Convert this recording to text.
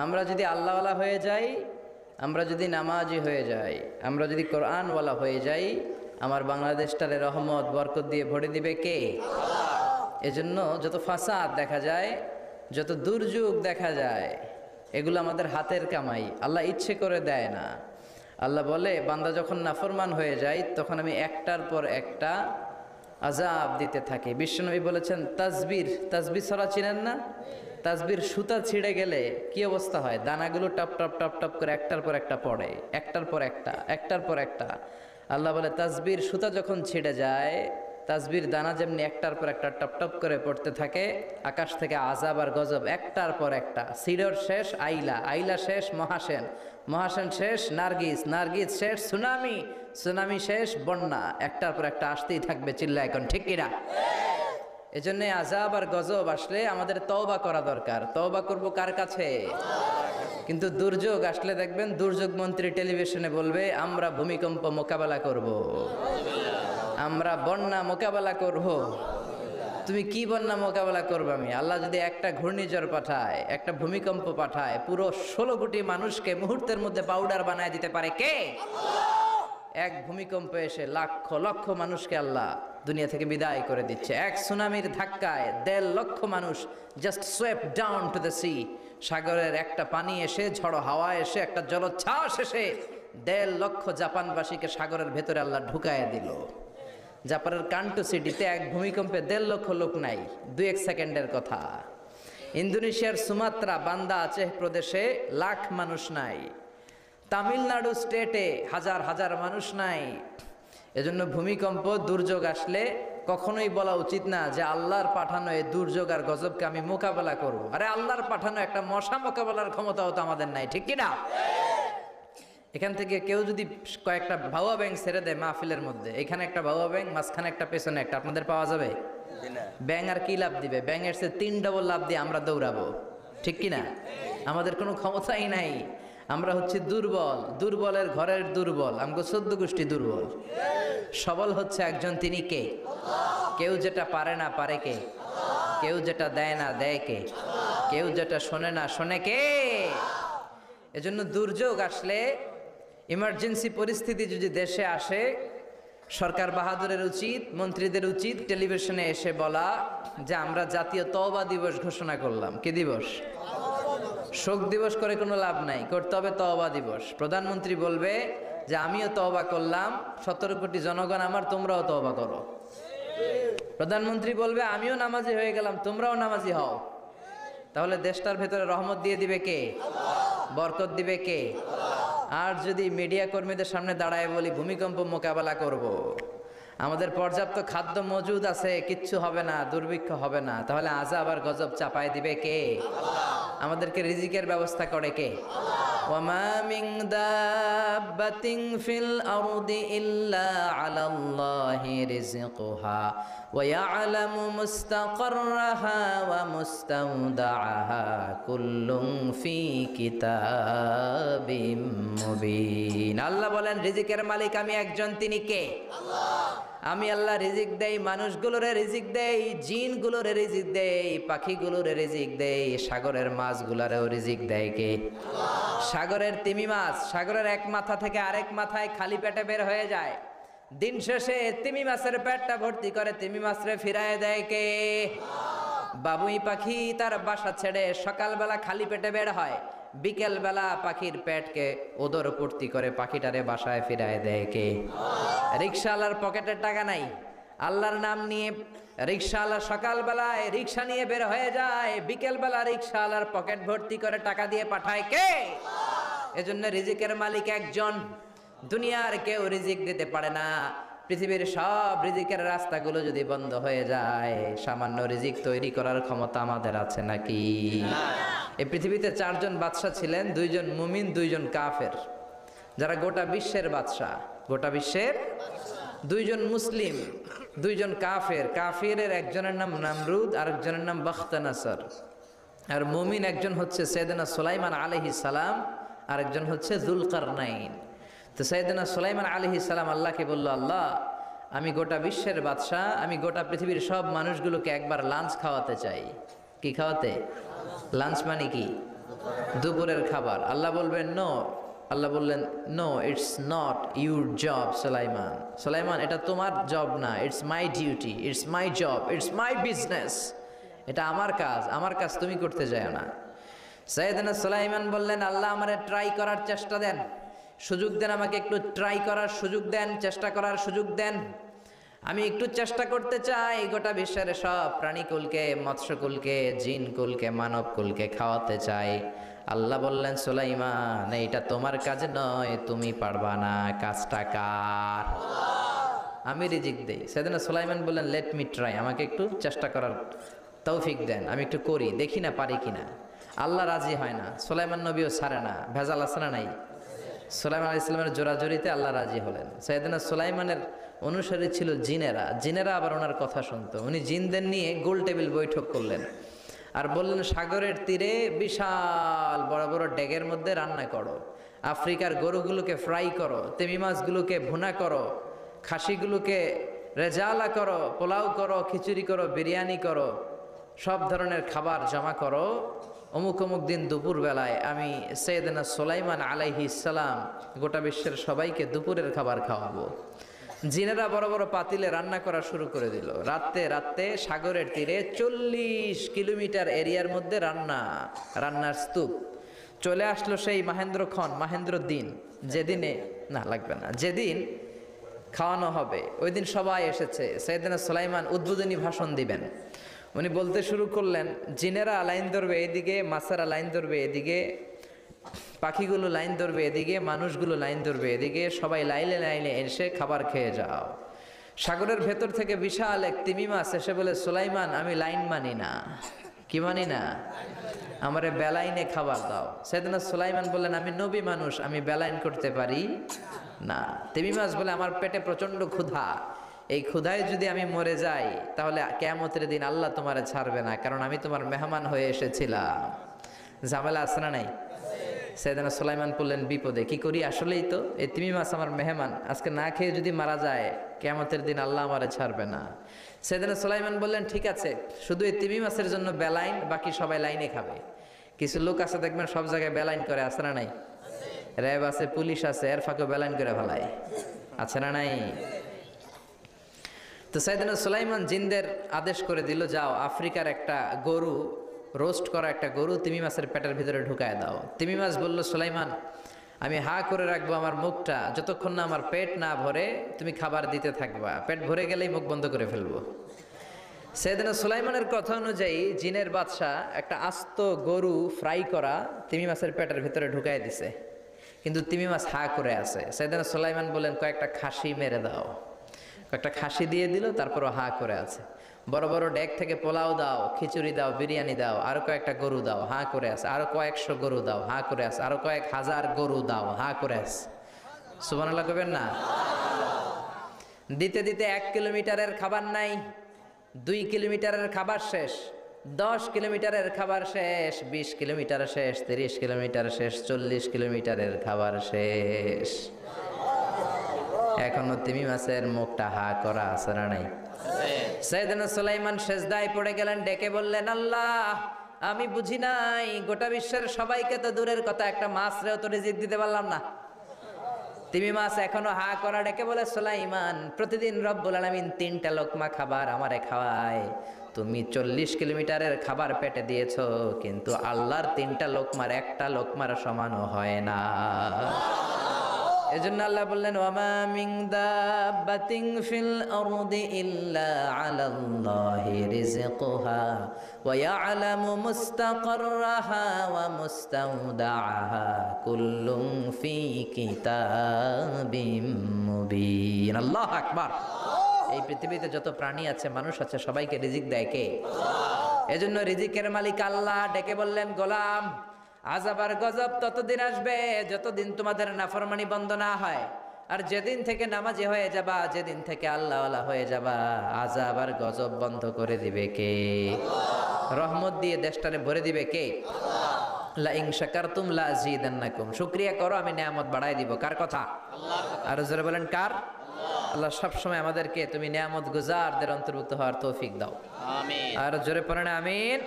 আমরা যদি আল্লাহওয়ালা হয়ে যাই, আমরা যদি নামাজি হয়ে যাই, আমরা যদি কোরআনওয়ালা হয়ে যাই, আমার বাংলাদেশটারে রহমত বরকত দিয়ে ভরে দিবে কে? এজন্য যত ফাসাদ দেখা যায়, যত দুর্যোগ দেখা যায়, এগুলো আমাদের হাতের কামাই, আল্লাহ ইচ্ছে করে দেয় না। আল্লাহ বলে, বান্দা যখন নাফরমান হয়ে যায় তখন আমি একটার পর একটা আযাব দিতে থাকি। বিশ্বনবী বলেছেন, তাসবির ছড়া চিনেন না? তাসবির সুতা ছিঁড়ে গেলে কি অবস্থা হয়? দানাগুলো টপ টপ টপ টপ করে একটার পর একটা পড়ে, একটার পর একটা, একটার পর একটা। আল্লাহ বলে, তাসবির সুতা যখন ছিঁড়ে যায়, তাসবির দানা যেমনি একটার পর একটা টপ টপ করে পড়তে থাকে, আকাশ থেকে আযাব আর গজব একটার পর একটা। সিডর শেষ আইলা, আইলা শেষ মহাসেন, মহাসেন শেষ নার্গিস, নার্গিস শেষ সুনামি, সুনামি শেষ বন্যা, একটার পর একটা আসতেই থাকবে। চিল্লা এখন ঠিক কিনা? এজন্য আযাব আর গজব আসলে আমাদের তওবা করা দরকার। তওবা করব কার কাছে? কিন্তু দুর্যোগ আসলে দেখবেন দুর্যোগ মন্ত্রী টেলিভিশনে বলবে, আমরা ভূমিকম্প মোকাবেলা করব, আমরা বন্যা মোকাবেলা করব। তুমি কি বন্যা মোকাবেলা করবে? আমি আল্লাহ যদি একটা ঘূর্ণিঝড় পাঠায়, একটা ভূমিকম্প পাঠায়, পুরো 16 কোটি মানুষকে মুহূর্তের মধ্যে পাউডার বানায় দিতে পারে কে? এক ভূমিকম্প এসে লক্ষ লক্ষ মানুষকে আল্লাহ দুনিয়া থেকে বিদায় করে দিচ্ছে। এক সুনামির ধাক্কায় 1.5 লক্ষ মানুষ just সোয়েপ down to the sea. সাগরের একটা পানি এসে, ঝড়ো হাওয়া এসে, একটা জলোচ্ছ্বাস এসে 1.5 লক্ষ জাপানবাসীকে সাগরের ভেতরে আল্লাহ ঢুকায় দিল। জাপানের কান্টো সিটিতে এক ভূমিকম্পে 1.5 লক্ষ লোক নাই, 2-1 সেকেন্ডের কথা। ইন্দোনেশিয়ার সুমাত্রা, বান্দা আচেহ প্রদেশে লাখ মানুষ নাই। তামিলনাড়ু স্টেটে হাজার হাজার মানুষ নাই। এজন্য ভূমিকম্প দুর্যোগ আসলে কখনোই বলা উচিত না যে আল্লাহর পাঠানো এই দুর্যোগ আর গজবকে আমি মোকাবেলা করব। আরে আল্লাহর পাঠানো একটা মশা মোকাবেলার ক্ষমতাও তো আমাদের নাই, ঠিক কিনা? এখান থেকে কেউ যদি কয়েকটা ভাওয়া ব্যাংক ছেড়ে দেয় মাহফিলের মধ্যে, এখানে একটা ভাওয়া ব্যাংক, মাঝখানে একটা, পেছনে একটা, আপনাদের পাওয়া যাবে? ব্যাং আর কি লাভ দিবে? ব্যাঙের সে 3 ডবল লাভ দিয়ে আমরা দৌড়াবো, ঠিক কিনা? আমাদের কোনো ক্ষমতাই নাই। আমরা হচ্ছে দুর্বল, দুর্বলের ঘরের দুর্বল। আমগো 14 গোষ্ঠী দুর্বল। সবল হচ্ছে একজন, তিনি কে? কেউ যেটা পারে না পারে কে? কেউ যেটা দেয় না দেয় কে? কেউ যেটা শোনে না শোনে কে? এজন্য দুর্যোগ আসলে, ইমার্জেন্সি পরিস্থিতি যদি দেশে আসে, সরকার বাহাদুরের উচিত, মন্ত্রীদের উচিত টেলিভিশনে এসে বলা যে আমরা জাতীয় তওবা দিবস ঘোষণা করলাম। কি দিবস? শোক দিবস করে কোনো লাভ নাই, করতে হবে তওবা দিবস। প্রধানমন্ত্রী বলবে যে আমিও তওবা করলাম, 17 কোটি জনগণ আমার, তোমরাও তওবা করো। প্রধানমন্ত্রী বলবে আমিও নামাজি হয়ে গেলাম, তোমরাও নামাজি হও। তাহলে দেশটার ভেতরে রহমত দিয়ে দিবে কে? বরকত দিবে কে? আর যদি মিডিয়া কর্মীদের সামনে দাঁড়ায় বলি ভূমিকম্প মোকাবেলা করব, আমাদের পর্যাপ্ত খাদ্য মজুদ আছে, কিচ্ছু হবে না, দুর্ভিক্ষ হবে না, তাহলে আযাব আর গজব চাপায় দিবে কে? আমাদেরকে রিজিকের ব্যবস্থা করে কে? ওয়ামা মিন দাব্বাতিন ফিল আরদি ইল্লা আলাল্লাহি রিজকুহা ওয়া ইয়ালামু মুস্তাকাররাহা ওয়া মুস্তাওদাআহা কুল্লুন ফি কিতাবিম মুবিন। আল্লাহ বলেন, রিজিকের মালিক আমি একজন, তিনি কে? আল্লাহ। আমি আল্লাহ রিজিক দেই, মানুষগুলোরে রিজিক দেই, জিনগুলোরে রিজিক দেই, পাখিগুলোরে রিজিক দেই, সাগরের মাছগুলোরেও রিজিক দেয় কে? সাগরের তিমি মাছ সাগরের এক মাথা থেকে আরেক মাথায় খালি পেটে বের হয়ে যায়, দিন শেষে তিমি মাছের পেটটা ভর্তি করে তিমি মাছরে ফিরায় দেয় কে? বাবুই পাখি তার বাসা ছেড়ে সকালবেলা খালি পেটে বের হয়, বিকেলবেলা পাখির পেটকে ওদর পূর্তি করে পাখিটারে বাসায় ফিরায় দেয় কে? রিক্সাওয়ালার পকেটের টাকা নাই, আল্লাহর নাম নিয়ে রিক্সাওয়ালা সকালবেলায় রিক্সা নিয়ে বের হয়ে যায়, বিকেলবেলা রিক্সাওয়ালার পকেট ভর্তি করে টাকা দিয়ে পাঠায় কে? এজন্য রিজিকের মালিক একজন, দুনিয়ার কেউ রিজিক দিতে পারে না। পৃথিবীর সব রিজিকের রাস্তাগুলো যদি বন্ধ হয়ে যায়, সামান্য রিজিক তৈরি করার ক্ষমতা আমাদের আছে নাকি? এই পৃথিবীতে 4 জন বাদশা ছিলেন, 2 জন মুমিন, 2 জন কাফের, যারা গোটা বিশ্বের বাদশা। গোটা বিশ্বের 2 জন মুসলিম, 2 জন কাফের। কাফিরের একজনের নাম নামরুদ, আরেকজনের নাম বখতানাসর। আর মুমিন একজন হচ্ছে সাইয়েদনা সুলাইমান আলাইহিস সালাম, আরেকজন হচ্ছে যুলকারনাইন। তো সাইয়েদনা সুলাইমান আলাইহিস সালাম আল্লাহকে বলল, আল্লাহ আমি গোটা বিশ্বের বাদশা, আমি গোটা পৃথিবীর সব মানুষগুলোকে একবার লাঞ্চ খাওয়াতে চাই। কি খাওয়াতে? লাঞ্চ মানে কি? দুপুরের খাবার। আল্লাহ বলবেন নো, আল্লাহ বললেন no, it's not your job Sulaiman. Sulaiman, এটা তোমার জব না, it's my duty, it's my job, it's my business. এটা আমার কাজ, আমার কাজ তুমি করতে যাও না। সাইয়েদনা সুলাইমান বললেন, আল্লাহ আমারে ট্রাই করার চেষ্টা দেন, সুযোগ দেন, আমাকে একটু ট্রাই করার সুযোগ দেন, চেষ্টা করার সুযোগ দেন। আমি একটু চেষ্টা করতে চাই গোটা বিশ্বের সব প্রাণীকুলকে, মৎস্যকুলকে, জিনকুলকে, মানবকুলকে খাওয়াতে চাই। আল্লাহ বললেন, সুলাইমান এইটা তোমার কাজ নয়, তুমি পারবা না, কাজটা কার? আমি রিজিক দেই। সেদিনা সুলাইমান বললেন, লেট মি ট্রাই, আমাকে একটু চেষ্টা করার তৌফিক দেন, আমি একটু করি, দেখি না পারি কিনা। আল্লাহ রাজি হয় না, সুলাইমান নবীও ছাড়ে না, ভেজাল আছে না নাই? সুলাইমান আলাইহিস সালামের জোরাজোরিতে আল্লাহ রাজি হলেন। সাইয়েদনা সুলাইমানের অনুসারী ছিল জিনেরা, জিনেরা আবার ওনার কথা শুনতো। উনি জিনদের নিয়ে গোল টেবিল বৈঠক করলেন আর বললেন, সাগরের তীরে বিশাল বড় বড় ডেগের মধ্যে রান্না করো, আফ্রিকার গরুগুলোকে ফ্রাই করো, তিমি মাছগুলোকে ভুনা করো, খাসিগুলোকে রেজালা করো, পোলাও করো, খিচুড়ি করো, বিরিয়ানি করো, সব ধরনের খাবার জমা করো। অমুক অমুক দিন দুপুর বেলায় আমি সাইয়েদনা সুলাইমান আলাইহিস সালাম গোটা বিশ্বের সবাইকে দুপুরের খাবার খাওয়াবো। জিনেরা বড় বড় পাতিলে রান্না করা শুরু করে দিল। রাতে রাতে সাগরের তীরে 40 কিলোমিটার এরিয়ার মধ্যে রান্নার স্তূপ। চলে আসলো সেই মাহেন্দ্র দিন, যেদিনে না লাগবে না, যেদিন খাওয়ানো হবে ওই দিন সবাই এসেছে। সাইয়েদনা সুলাইমান উদ্বোধনী ভাষণ দিবেন। উনি বলতে শুরু করলেন, জিনেরা লাইন ধরবে এদিকে, মাছেরা লাইন ধরবে এদিকে, পাখিগুলো লাইন ধরবে এদিকে, মানুষগুলো লাইন ধরবে এদিকে, সবাই লাইনে লাইনে এসে খাবার খেয়ে যাও। সাগরের ভেতর থেকে বিশাল এক তিমি মাছ এসে বলে, সুলাইমান আমি লাইন মানি না। কি মানি না? আমারে বেলাইনে খাবার দাও। সাইয়েদনা সুলাইমান বললেন, আমি নবী মানুষ, আমি বেলাইন করতে পারি না। তিমি মাছ বলে, আমার পেটে প্রচন্ড ক্ষুধা, এই ক্ষুধায় যদি আমি মরে যাই তাহলে কিয়ামতের দিন আল্লাহ তোমারে ছাড়বে না, কারণ আমি তোমার মেহমান হয়ে এসেছিলাম। ঝামেলা আছে না নাই? সাইয়েদনা সুলাইমান বললেন, বিপদে কি করি, আসলেই তো এই তিমি মাছ আমার মেহমান, আজকে না খেয়ে যদি মারা যায় কিয়ামতের দিন আল্লাহ আমারে ছাড়বে না। সাইয়েদনা সুলাইমান বললেন, ঠিক আছে, শুধু এই তিমি মাছের জন্য বেলাইন, বাকি সবাই লাইনে খাবে। কিছু লোক আছে দেখবেন সব জায়গায় বেলাইন করে, আছে না নাই? র্যাব আছে, পুলিশ আছে, এর ফাঁকেও বেলাইন করে ফেলায়, আছে না নাই? তো সাইয়েদনা সুলাইমান জিনদের আদেশ করে দিল, যাও আফ্রিকার একটা গরু, রোস্ট করা একটা গরু তিমি মাছের পেটের ভিতরে ঢুকায় দাও। তিমি মাছ বলল, সুলাইমান আমি হা করে রাখবো আমার মুখটা, যতক্ষণ না আমার পেট না ভরে তুমি খাবার দিতে থাকবা, পেট ভরে গেলেই মুখ বন্ধ করে ফেলবো। সাইয়েদনা সুলাইমানের কথা অনুযায়ী জিনের বাদশা একটা আস্ত গরু ফ্রাই করা তিমি মাছের পেটের ভিতরে ঢুকায় দিছে, কিন্তু তিমি মাছ হা করে আছে। সাইয়েদনা সুলাইমান বলেন, কয়েকটা খাসি মেরে দাও। কয়েকটা খাসি দিয়ে দিল, তারপরও হা করে আছে। বড় বড় ডেক থেকে পোলাও দাও, খিচুড়ি দাও, বিরিয়ানি দাও, আরো কয়েকটা গরু দাও, হা করে আছে। আরো কয়েকশো গরু দাও, হা করে আছে। আরো কয়েক হাজার গরু দাও, হা করে আছে। সুবহানাল্লাহ কইবেন না? দিতে দিতে 1 কিলোমিটারের খাবার নাই, 2 কিলোমিটারের খাবার শেষ, 10 কিলোমিটারের খাবার শেষ, 20 কিলোমিটার শেষ, 30 কিলোমিটার শেষ, 40 কিলোমিটারের খাবার শেষ। এখনো তিমি মাছের মুখটা হা করা আছে না নাই? সাইয়েদনা সুলাইমান সেজদায় পড়ে গেলেন, ডেকে বললেন, আল্লাহ আমি বুঝি নাই, গোটা বিশ্বের সবাইকে তো দূরের কথা, একটা মাছরেও তো রিজিক দিতে পারলাম না। তিমি মাছ এখনো হা করা, ডেকে বলে, সুলাইমান প্রতিদিন রব্বুল আলামিন 3টা লোকমা খাবার আমারে খাওয়ায়, তুমি 40 কিলোমিটারের খাবার পেটে দিয়েছো, কিন্তু আল্লাহর 3টা লোকমার একটা লোকমার সমানও হয় না। এজন্য আল্লাহ বললেন, ওয়ামা মিন দাব্বাতিন ফিল আরদি ইল্লা আলাল্লাহি রিজকুহা ওয়া ইয়ালামু মুস্তাকাররাহা ওয়া মুস্তাওদাআহা কুল্লুন ফি কিতাবিম মুবিন। আল্লাহু আকবার। এই পৃথিবীতে যত প্রাণী আছে, মানুষ আছে, সবাইকে রিজিক দেয় কে? এজন্য রিজিকের মালিক আল্লাহ। ডেকে বললেন, গোলাম আযাব আর গজব ততদিন আসবে যতদিন তোমাদের নাফরমানি বন্ধ না হয়, আর যেদিন থেকে নামাজি হয়ে যাবা, যেদিন থেকে আল্লাহওয়ালা হয়ে যাবা, আযাব আর গজব বন্ধ করে দিবে কে? রহমত দিয়ে দেশটারে ভরে দিবে কে? লা ইন শাকারতুম লা আযীদান্নাকুম। শুকরিয়া করো, আমি নিয়ামত বাড়াই দিব। কার কথা? আল্লাহ। আর জোরে বলেন, কার? আল্লাহ সব সময় আমাদেরকে তুমি নিয়ামত গুজারদের অন্তর্ভুক্ত হওয়ার তৌফিক দাও। আমিন। আর জোরে পড়েন আমিন।